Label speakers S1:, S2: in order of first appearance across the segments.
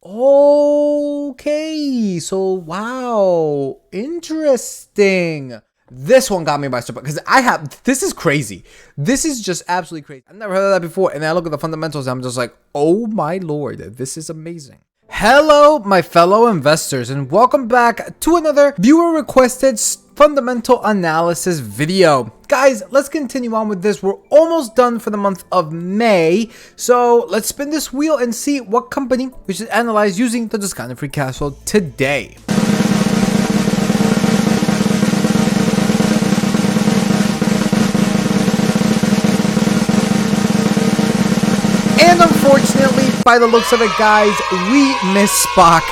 S1: Okay, so wow, interesting. This one got me by surprise because this is crazy. This is just absolutely crazy. I've never heard of that before. And then I look at the fundamentals and I'm just like, oh my lord, this is amazing. Hello, my fellow investors, and welcome back to another viewer requested fundamental analysis video. Guys, let's continue on with this. We're almost done for the month of May. So let's spin this wheel and see what company we should analyze using the discounted free cash flow today. And unfortunately, by the looks of it, guys, we missed Spock.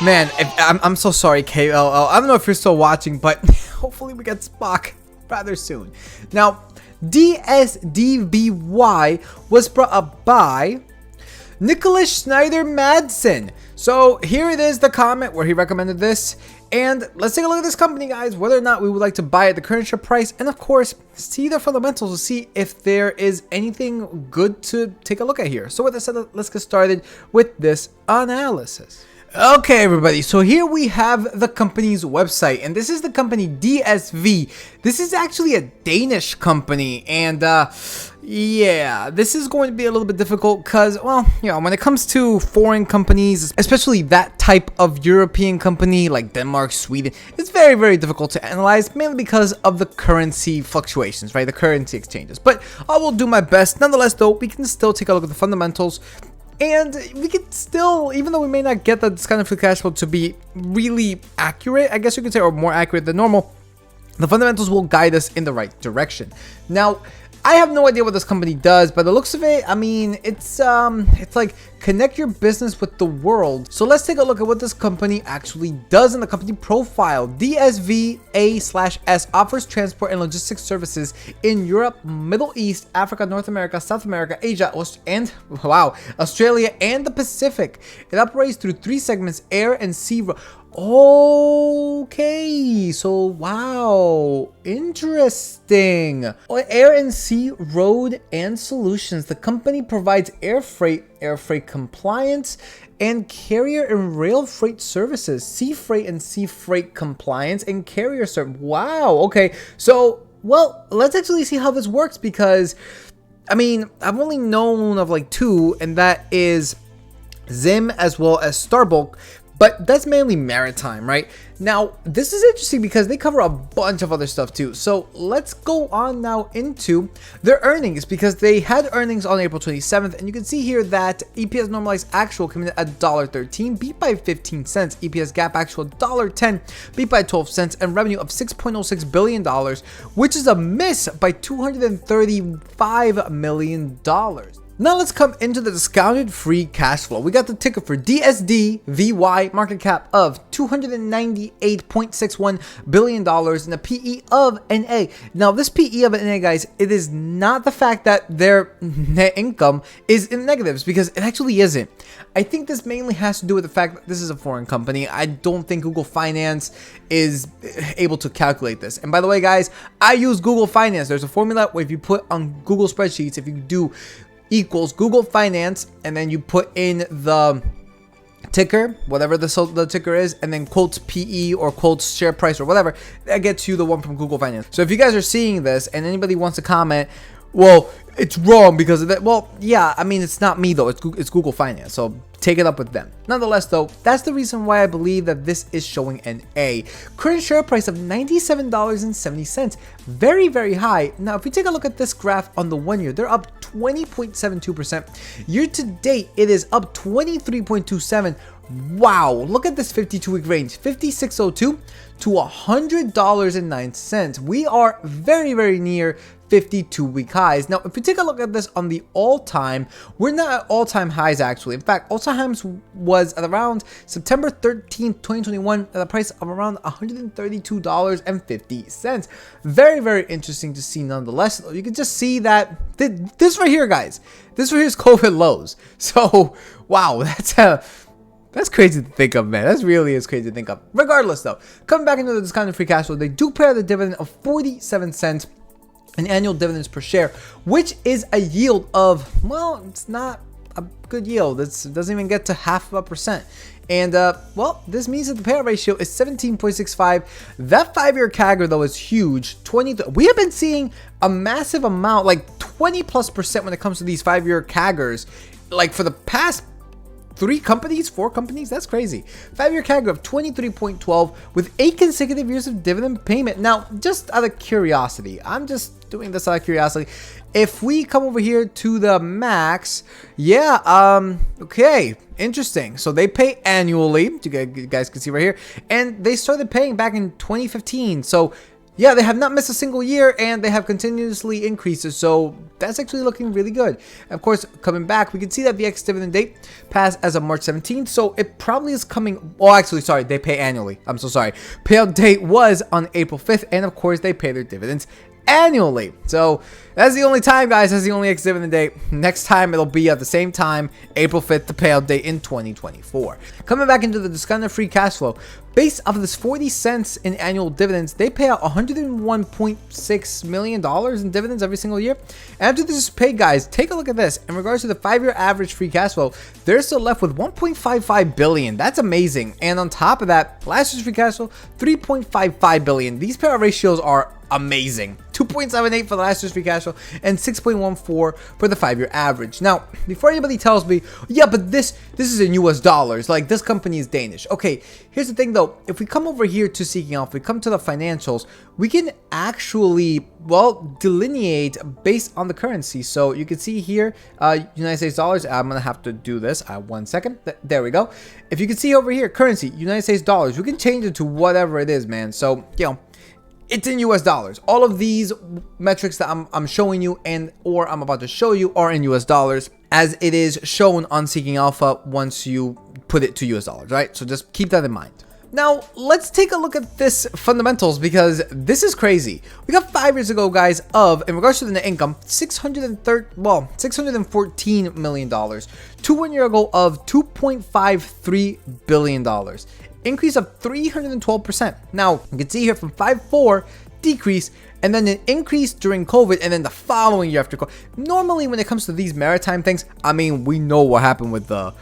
S1: Man, I'm so sorry, KLL. I don't know if you're still watching, but hopefully we get Spock rather soon. Now, DSDVY was brought up by Nicholas Schneider Madsen. So here it is, the comment where he recommended this. And let's take a look at this company, guys, whether or not we would like to buy at the current share price, and of course, see the fundamentals to see if there is anything good to take a look at here. So with that said, let's get started with this analysis. Okay, everybody, so here we have the company's website, and this is the company DSV. This is actually a Danish company, and yeah, this is going to be a little bit difficult because, well, you know, when it comes to foreign companies, especially that type of European company like Denmark, Sweden, it's very, very difficult to analyze, mainly because of the currency fluctuations, right? The currency exchanges. But I will do my best. Nonetheless, though, we can still take a look at the fundamentals. And we can still, even though we may not get the discounted free cash flow to be really accurate, I guess you could say, or more accurate than normal, the fundamentals will guide us in the right direction. Now, I have no idea what this company does, but the looks of it, I mean, it's like connect your business with the world. So let's take a look at what this company actually does in the company profile. DSVA/S offers transport and logistics services in Europe, Middle East, Africa, North America, South America, Asia, and Australia and the Pacific. It operates through 3 segments: air and sea. Okay, so wow, interesting. Air and sea, road, and solutions. The company provides air freight compliance, and carrier and rail freight services, sea freight and sea freight compliance, and carrier service. Wow, okay, so, well, let's actually see how this works, because, I mean, I've only known of like 2, and that is Zim as well as Starbulk. But that's mainly maritime, right? Now, this is interesting because they cover a bunch of other stuff too. So let's go on now into their earnings, because they had earnings on April 27th. And you can see here that EPS normalized actual came in at $1.13, beat by 15 cents. EPS gap actual $1.10, beat by 12 cents. And revenue of $6.06 billion, which is a miss by $235 million. Now let's come into the discounted free cash flow. We got the ticker for DSDVY, market cap of $298.61 billion, and a PE of NA. Now this PE of NA, guys, it is not the fact that their net income is in negatives, because it actually isn't. I think this mainly has to do with the fact that this is a foreign company. I don't think Google Finance is able to calculate this. And by the way, guys, I use Google Finance. There's a formula where if you put on Google spreadsheets, if you do equals Google Finance, and then you put in the ticker, whatever the ticker is, and then quotes PE or quotes share price or whatever, that gets you the one from Google Finance. So if you guys are seeing this and anybody wants to comment, well, it's wrong because of that, well, yeah, I mean, it's not me though, it's Google Finance, so take it up with them. Nonetheless, though, that's the reason why I believe that this is showing an A. Current share price of $97.70. Very, very high. Now, if we take a look at this graph on the 1 year, they're up 20.72%. Year to date, it is up 23.27%. Wow, look at this 52-week range, 56.02 to $100.09. We are very, very near 52-week highs. Now, if we take a look at this on the all-time, we're not at all-time highs actually. In fact, all-time highs was at around September 13th, 2021 at a price of around $132.50. Very, very interesting to see nonetheless. You can just see that this right here, guys, this right here is COVID lows. So, wow, that's crazy to think of, man. That really is crazy to think of. Regardless, though, coming back into the discounted free cash flow, they do pay out a dividend of 47 cents in annual dividends per share, which is a yield of, well, it's not a good yield. It doesn't even get to 0.5%. And, well, this means that the payout ratio is 17.65. That 5-year CAGR, though, is huge. We have been seeing a massive amount, like 20+% when it comes to these 5-year CAGRs. Like, for the past 4 companies, that's crazy. 5-year CAGR of 23.12 with 8 consecutive years of dividend payment. Now, just out of curiosity, I'm just doing this out of curiosity. If we come over here to the max, yeah, okay, interesting. So they pay annually, you guys can see right here, and they started paying back in 2015. So yeah, they have not missed a single year, and they have continuously increases, so that's actually looking really good. Of course, coming back, we can see that the ex-dividend date passed as of March 17th, so it probably is coming. Oh, actually, sorry, they pay annually. I'm so sorry. Payout date was on April 5th, and of course, they pay their dividends annually. So that's the only time, guys. That's the only ex-dividend date. Next time it'll be at the same time, April 5th, the payout date in 2024. Coming back into the discounted free cash flow, based off of this 40 cents in annual dividends, they pay out $101.6 million in dividends every single year. And after this is paid, guys, take a look at this. In regards to the 5-year average free cash flow, they're still left with $1.55 billion. That's amazing. And on top of that, last year's free cash flow, $3.55 billion. These payout ratios are amazing. 2.78 for the last year's free cash flow and 6.14 for the 5-year average. Now, before anybody tells me, yeah, but this is in US dollars, like this company is Danish. Okay, here's the thing though. If we come over here to Seeking Alpha, we come to the financials, we can actually, well, delineate based on the currency. So you can see here, United States dollars. I'm gonna have to do this. 1 second. There we go. If you can see over here, currency, United States dollars, we can change it to whatever it is, man. So, you know, it's in US dollars. All of these metrics that I'm showing you or I'm about to show you are in US dollars, as it is shown on Seeking Alpha once you put it to US dollars, right? So just keep that in mind. Now, let's take a look at this fundamentals, because this is crazy. We got 5 years ago, guys, in regards to the net income, $614 million. 1 year ago of $2.53 billion. Increase of 312%. Now, you can see here from 5.4 decrease, and then an increase during COVID, and then the following year after COVID. Normally, when it comes to these maritime things, I mean, we know what happened with the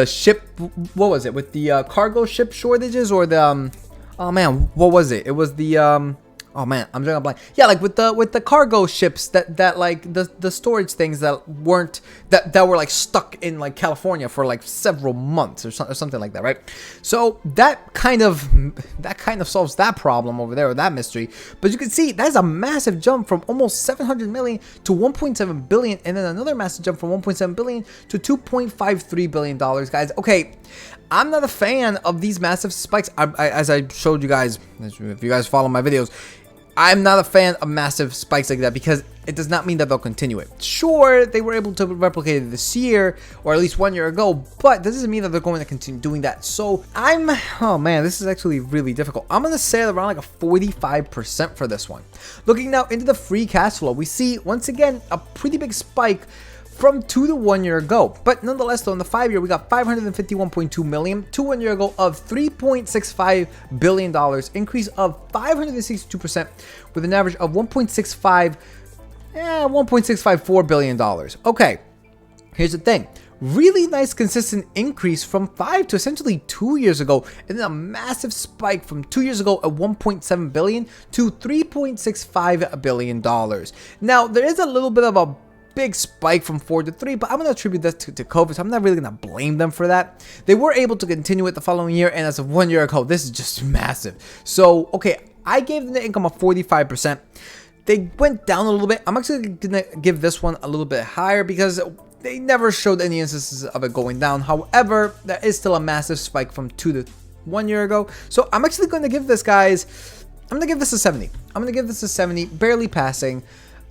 S1: ship. What was it? With the cargo ship shortages, or the oh man, what was it? It was the oh man, I'm drawing a blank. Yeah, like with the cargo ships that like the storage things that were like stuck in like California for like several months or something like that, right? So that kind of solves that problem over there, or that mystery. But you can see that's a massive jump from almost 700 million to 1.7 billion, and then another massive jump from 1.7 billion to 2.53 billion dollars, guys. Okay, I'm not a fan of these massive spikes. As I showed you guys, if you guys follow my videos, I'm not a fan of massive spikes like that, because it does not mean that they'll continue it. Sure, they were able to replicate it this year, or at least 1 year ago, but that doesn't mean that they're going to continue doing that. So oh man, this is actually really difficult. I'm going to say around like a 45% for this one. Looking now into the free cash flow, we see once again a pretty big spike from 2 to 1 year ago. But nonetheless, though, in the 5 year, we got 551.2 million to 1 year ago of $3.65 billion, increase of 562% with an average of $1.654 billion. Okay, here's the thing. Really nice consistent increase from 5 to essentially 2 years ago, and then a massive spike from 2 years ago at 1.7 billion to $3.65 billion. Now, there is a little bit of a big spike from 4 to 3, but I'm going to attribute this to COVID, so I'm not really going to blame them for that. They were able to continue it the following year, and as of 1 year ago, this is just massive. So, okay, I gave the net income of 45%. They went down a little bit. I'm actually going to give this one a little bit higher, because they never showed any instances of it going down. However, there is still a massive spike from 2 to 1 year ago. So I'm actually going to give this, guys, I'm going to give this a 70. I'm going to give this a 70, barely passing.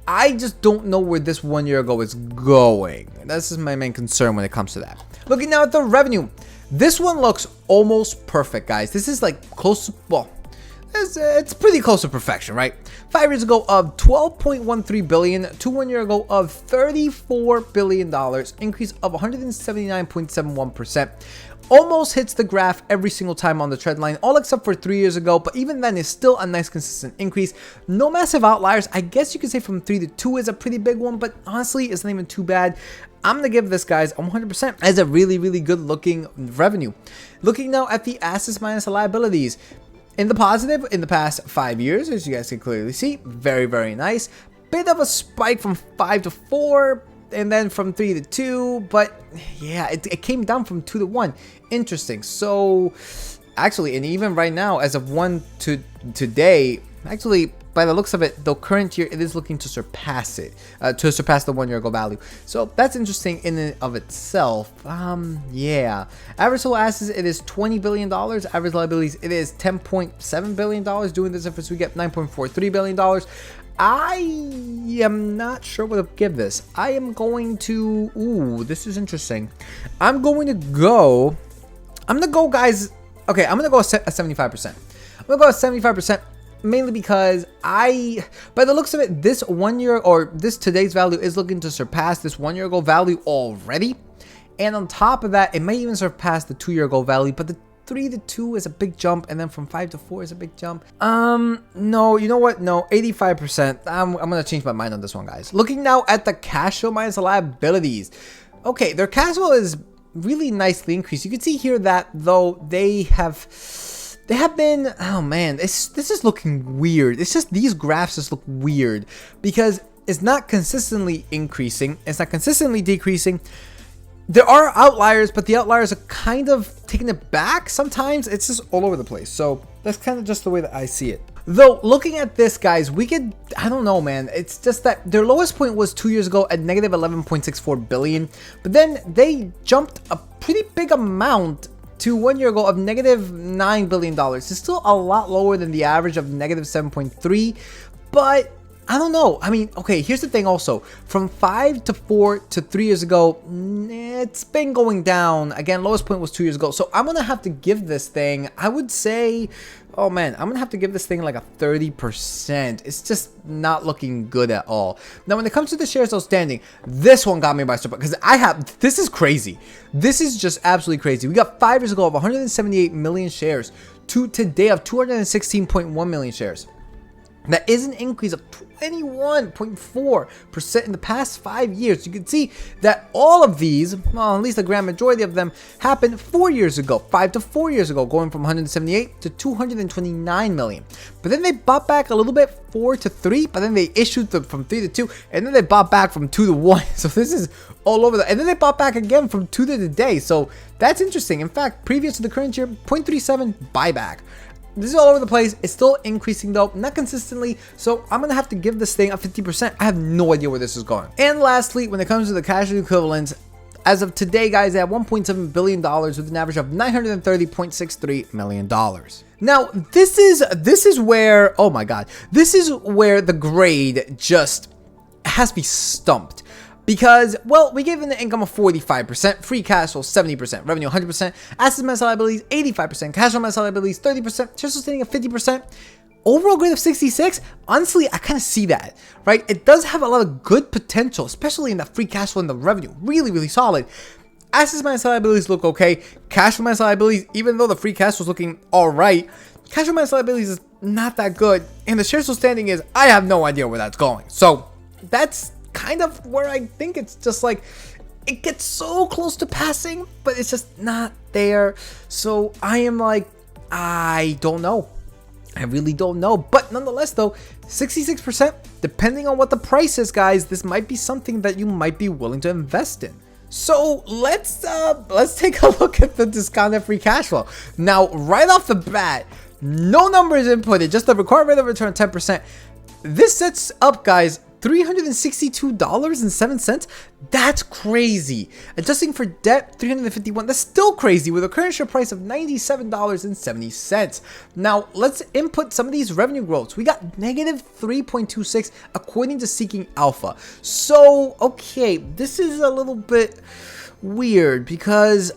S1: I just don't know where this 1 year ago is going. This is my main concern when it comes to that. Looking now at the revenue. This one looks almost perfect, guys. This is like close to, well, it's pretty close to perfection, right? 5 years ago of 12.13 billion to 1 year ago of $34 billion, increase of 179.71%. Almost hits the graph every single time on the trend line, all except for 3 years ago, but even then it's still a nice consistent increase. No massive outliers. I guess you could say from 3 to 2 is a pretty big one, but honestly, it's not even too bad. I'm going to give this, guys, 100% as a really, really good looking revenue. Looking now at the assets minus the liabilities. In the positive, in the past 5 years, as you guys can clearly see, very, very nice. Bit of a spike from 5 to 4, and then from 3 to 2, but yeah, it came down from 2 to 1. Interesting. So, actually, and even right now, as of 1 to today, actually, by the looks of it, the current year, it is looking to surpass it, to surpass the 1 year ago value. So that's interesting in and of itself. Yeah. Average total assets, it is $20 billion. Average liabilities, it is $10.7 billion. Doing this efforts, we get $9.43 billion. I am not sure what to give this. I am going to, ooh, this is interesting. I'm going to go, guys. Okay, I'm going to go at 75%. I'm going to go at 75%. Mainly because by the looks of it, this 1 year or this today's value is looking to surpass this 1 year ago value already. And on top of that, it may even surpass the 2 year ago value, but the 3 to 2 is a big jump, and then from 5 to 4 is a big jump. No, you know what? No, 85%. I'm gonna change my mind on this one, guys. Looking now at the cash flow minus the liabilities. Okay, their cash flow is really nicely increased. You can see here that though they have been, oh man, this is looking weird. It's just these graphs just look weird because it's not consistently increasing. It's not consistently decreasing. There are outliers, but the outliers are kind of taking it back. Sometimes it's just all over the place. So that's kind of just the way that I see it. Though, looking at this, guys, we could, I don't know, man. It's just that their lowest point was 2 years ago at negative 11.64 billion. But then they jumped a pretty big amount to 1 year ago of negative $9 billion. It's still a lot lower than the average of negative 7.3, but I don't know. I mean, okay, here's the thing also. From 5 to 4 to 3 years ago, it's been going down. Again, lowest point was 2 years ago. So I'm going to have to give this thing, I would say, oh man, I'm going to have to give this thing like a 30%. It's just not looking good at all. Now, when it comes to the shares outstanding, this one got me by surprise because this is crazy. This is just absolutely crazy. We got 5 years ago of 178 million shares to today of 216.1 million shares. That is an increase of 21.4% in the past 5 years. You can see that all of these, well, at least the grand majority of them, happened 4 years ago, 5 to 4 years ago, going from 178 to 229 million. But then they bought back a little bit, 4 to 3, but then they issued them from 3 to 2, and then they bought back from 2 to 1. So this is all over and then they bought back again from 2 to today. So that's interesting. In fact, previous to the current year, 0.37 buyback. This is all over the place. It's still increasing though, not consistently. So I'm going to have to give this thing a 50%. I have no idea where this is going. And lastly, when it comes to the cash equivalents, as of today, guys, they have $1.7 billion with an average of $930.63 million. Now, this is where, oh my God, this is where the grade just has to be stumped. Because, well, we gave them the income of 45%, free cash flow 70%, revenue 100%, assets minus liabilities 85%, cash flow minus liabilities 30%, shares outstanding at 50%, overall grade of 66. Honestly, I kind of see that, right? It does have a lot of good potential, especially in the free cash flow and the revenue. Really, really solid. Assets minus liabilities look okay. Cash flow minus liabilities, even though the free cash flow is looking all right, cash flow minus liabilities is not that good. And the shares outstanding is, I have no idea where that's going. So that's kind of where I think it's just like it gets so close to passing, but it's just not there. So I am like, I don't know. I really don't know. But nonetheless, though, 66%, depending on what the price is, guys, this might be something that you might be willing to invest in. So let's take a look at the discounted free cash flow. Now, right off the bat, no numbers inputted, just the required rate of return 10%. This sets up, guys, $362.07. That's crazy. Adjusting for debt, $351. That's still crazy with a current share price of $97.70. Now let's input some of these revenue growths. We got negative 3.26 according to Seeking Alpha. So okay, this is a little bit weird because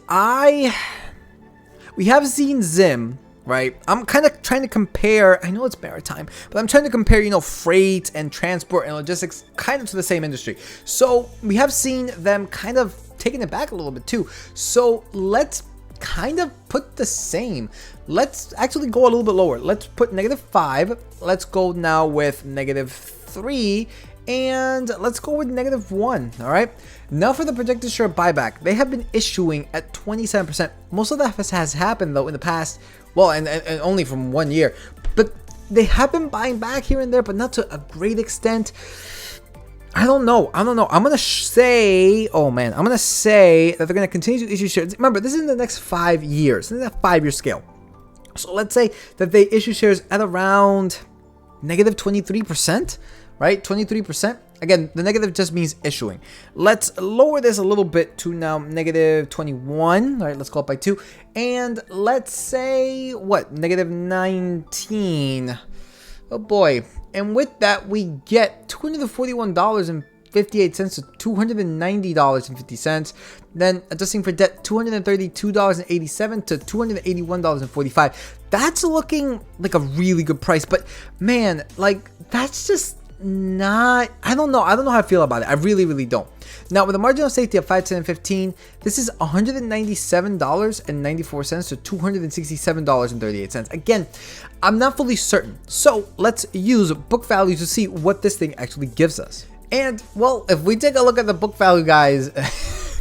S1: we have seen Zim right? I'm kind of trying to compare, I know it's maritime, but I'm trying to compare, you know, freight and transport and logistics kind of to the same industry. So we have seen them kind of taking it back a little bit too. So let's kind of put the same. Let's actually go a little bit lower. Let's put -5. Let's go now with -3. And let's go with -1. All right. Now for the projected share buyback, they have been issuing at 27%. Most of that has happened though in the past, well, and only from 1 year. But they have been buying back here and there, but not to a great extent. I don't know. I'm gonna say, oh man, I'm gonna say that they're gonna continue to issue shares. Remember, this is in the next 5 years. This is a 5-year scale. So let's say that they issue shares at around -23%. Right, 23%. Again, the negative just means issuing. Let's lower this a little bit to now -21. All right, let's go up by 2. And let's say, what, -19. Oh boy. And with that, we get $241.58 to $290.50. Then adjusting for debt, $232.87 to $281.45. That's looking like a really good price. But man, like, that's just not, I don't know how I feel about it. I really don't. Now with a margin of safety of 5, 10, and 15, this is $197.94 to $267.38. Again, I'm not fully certain, so let's use book value to see what this thing actually gives us. And well, if we take a look at the book value, guys,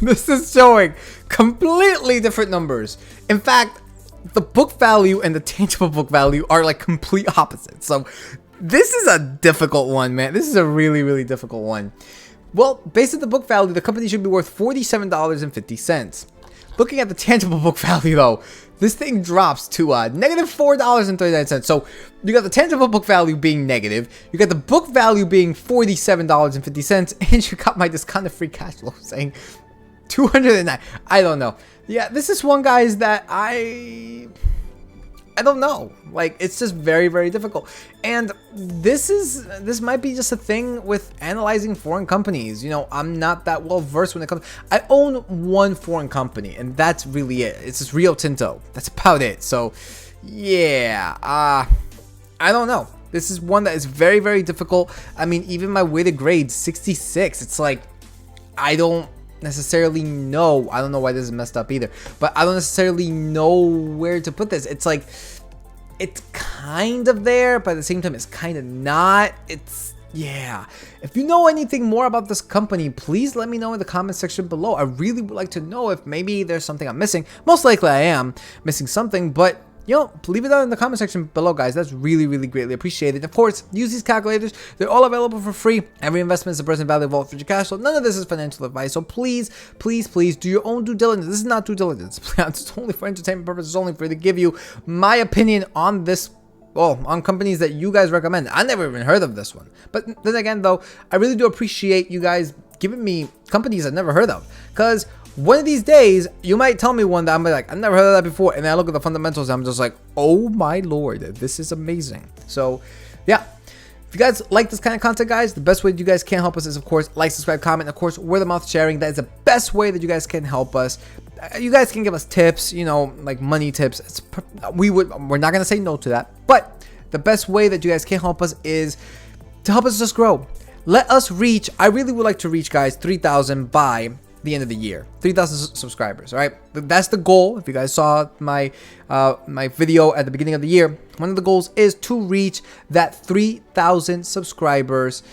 S1: this is showing completely different numbers. In fact, the book value and the tangible book value are like complete opposites. So this is a difficult one, man. This is a really difficult one. Well, based on the book value, the company should be worth $47.50. Looking at the tangible book value, though, this thing drops to -$4.39. So you got the tangible book value being negative, you got the book value being $47.50, and you got my discounted free cash flow saying 209. I don't know. Yeah, this is one, guys, that I don't know. Like, it's just very difficult. And this might be just a thing with analyzing foreign companies. You know, I'm not that well versed when it comes. I own one foreign company, and that's really it. It's just Rio Tinto. That's about it. So, yeah. I don't know. This is one that is very difficult. I mean, even my weighted grade 66. It's like, I don't necessarily know. I don't know why this is messed up either, but I don't necessarily know where to put this. It's like, it's kind of there, but at the same time it's kind of not. It's, yeah. If you know anything more about this company, please let me know in the comment section below. I really would like to know if maybe there's something I'm missing. Most likely I am missing something, but you know, leave it down in the comment section below, guys. That's really greatly appreciated. Of course, use these calculators. They're all available for free. Every investment is the present value of all future cash flow. None of this is financial advice. So please do your own due diligence. This is not due diligence. It's only for entertainment purposes. It's only for to give you my opinion on this. Well, on companies that you guys recommend. I never even heard of this one. But then again, though, I really do appreciate you guys giving me companies I've never heard of. Because one of these days, you might tell me one that I'm like, I've never heard of that before. And then I look at the fundamentals and I'm just like, oh my lord, this is amazing. So, yeah. If you guys like this kind of content, guys, the best way you guys can help us is, of course, like, subscribe, comment, and of course, word of mouth sharing. That is the best way that you guys can help us. You guys can give us tips, you know, like money tips. We're not going to say no to that. But the best way that you guys can help us is to help us just grow. Let us reach, I really would like to reach, guys, 3,000 by the end of the year. 3,000 subscribers. All right, that's the goal. If you guys saw my my video at the beginning of the year, one of the goals is to reach that 3,000 subscribers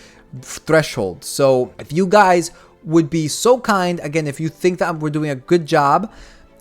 S1: threshold. So if you guys would be so kind, again, if you think that we're doing a good job,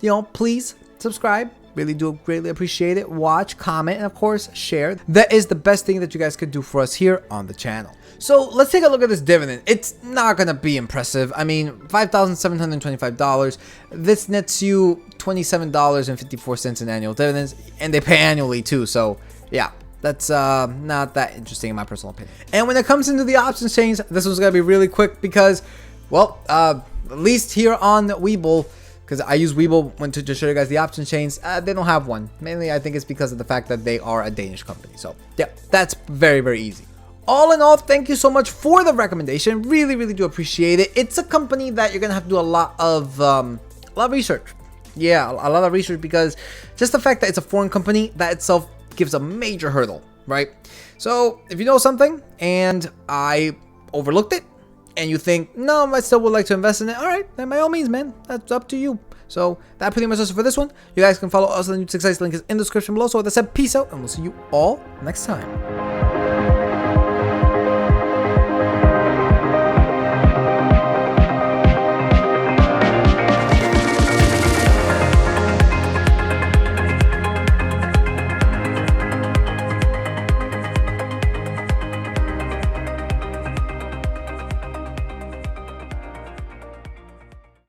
S1: you know, please subscribe. Really do greatly appreciate it. Watch, comment, and of course share. That is the best thing that you guys could do for us here on the channel. So let's take a look at this dividend. It's not gonna be impressive. I mean, $5,725. This nets you $27.54 in annual dividends, and they pay annually too. So yeah, that's not that interesting in my personal opinion. And when it comes into the options change, this one's gonna be really quick because, well, at least here on Webull, because I use Webull to show you guys the option chains, they don't have one. Mainly, I think it's because of the fact that they are a Danish company. So yeah, that's very easy. All in all, thank you so much for the recommendation. Really do appreciate it. It's a company that you're gonna have to do a lot of research. Yeah, a lot of research, because just the fact that it's a foreign company, that itself gives a major hurdle, right? So if you know something and I overlooked it and you think, no, I still would like to invest in it, all right, then by all means, man, that's up to you. So that pretty much does it for this one. You guys can follow us on the YouTube Success link is in the description below. So with that said, peace out, and we'll see you all next time.